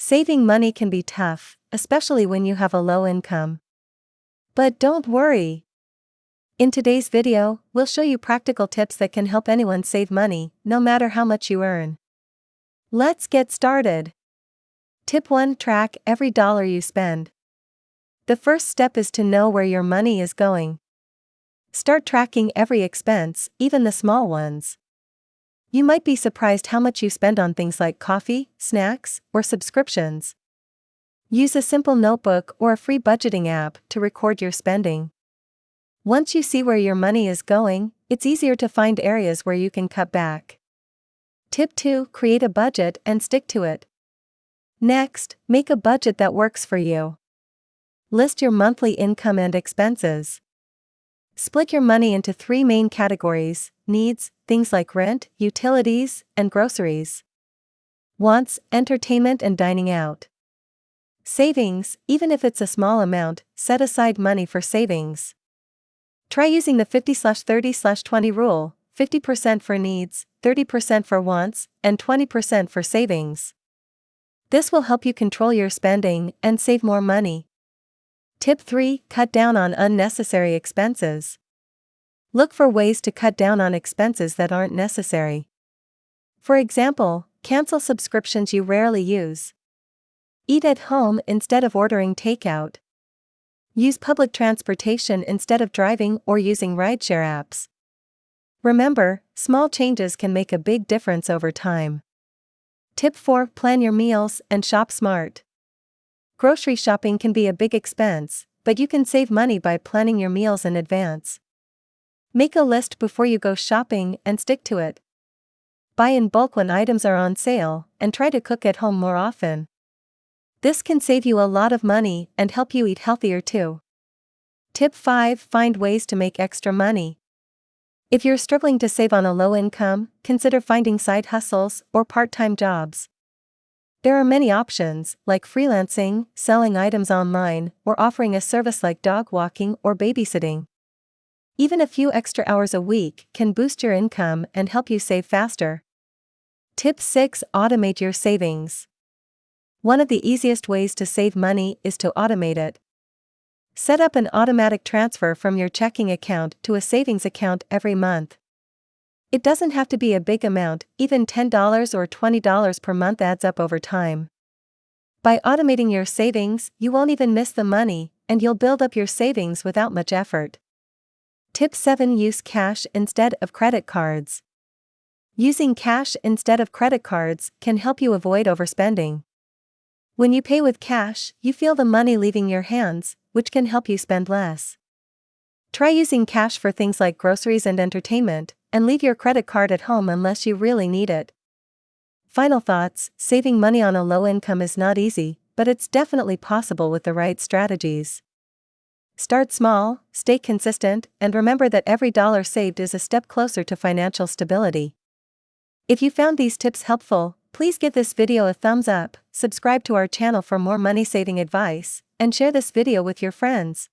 Saving money can be tough, especially when you have a low income. But don't worry. In today's video, we'll show you practical tips that can help anyone save money, no matter how much you earn. Let's get started. Tip 1: Track every dollar you spend. The first step is to know where your money is going. Start tracking every expense, even the small ones. You might be surprised how much you spend on things like coffee, snacks, or subscriptions. Use a simple notebook or a free budgeting app to record your spending. Once you see where your money is going, it's easier to find areas where you can cut back. Tip 2: Create a budget and stick to it. Next, make a budget that works for you. List your monthly income and expenses. Split your money into 3 main categories: needs, things like rent, utilities, and groceries. Wants, entertainment and dining out. Savings, even if it's a small amount, set aside money for savings. Try using the 50/30/20 rule: 50% for needs, 30% for wants, and 20% for savings. This will help you control your spending and save more money. Tip 3: Cut down on unnecessary expenses. Look for ways to cut down on expenses that aren't necessary. For example, cancel subscriptions you rarely use. Eat at home instead of ordering takeout. Use public transportation instead of driving or using rideshare apps. Remember, small changes can make a big difference over time. Tip 4: Plan your meals and shop smart. Grocery shopping can be a big expense, but you can save money by planning your meals in advance. Make a list before you go shopping and stick to it. Buy in bulk when items are on sale, and try to cook at home more often. This can save you a lot of money and help you eat healthier too. Tip 5: Find ways to make extra money. If you're struggling to save on a low income, consider finding side hustles or part-time jobs. There are many options, like freelancing, selling items online, or offering a service like dog walking or babysitting. Even a few extra hours a week can boost your income and help you save faster. Tip 6: Automate your savings. One of the easiest ways to save money is to automate it. Set up an automatic transfer from your checking account to a savings account every month. It doesn't have to be a big amount, even $10 or $20 per month adds up over time. By automating your savings, you won't even miss the money, and you'll build up your savings without much effort. Tip 7: Use cash instead of credit cards. Using cash instead of credit cards can help you avoid overspending. When you pay with cash, you feel the money leaving your hands, which can help you spend less. Try using cash for things like groceries and entertainment, and leave your credit card at home unless you really need it. Final thoughts: saving money on a low income is not easy, but it's definitely possible with the right strategies. Start small, stay consistent, and remember that every dollar saved is a step closer to financial stability. If you found these tips helpful, please give this video a thumbs up, subscribe to our channel for more money-saving advice, and share this video with your friends.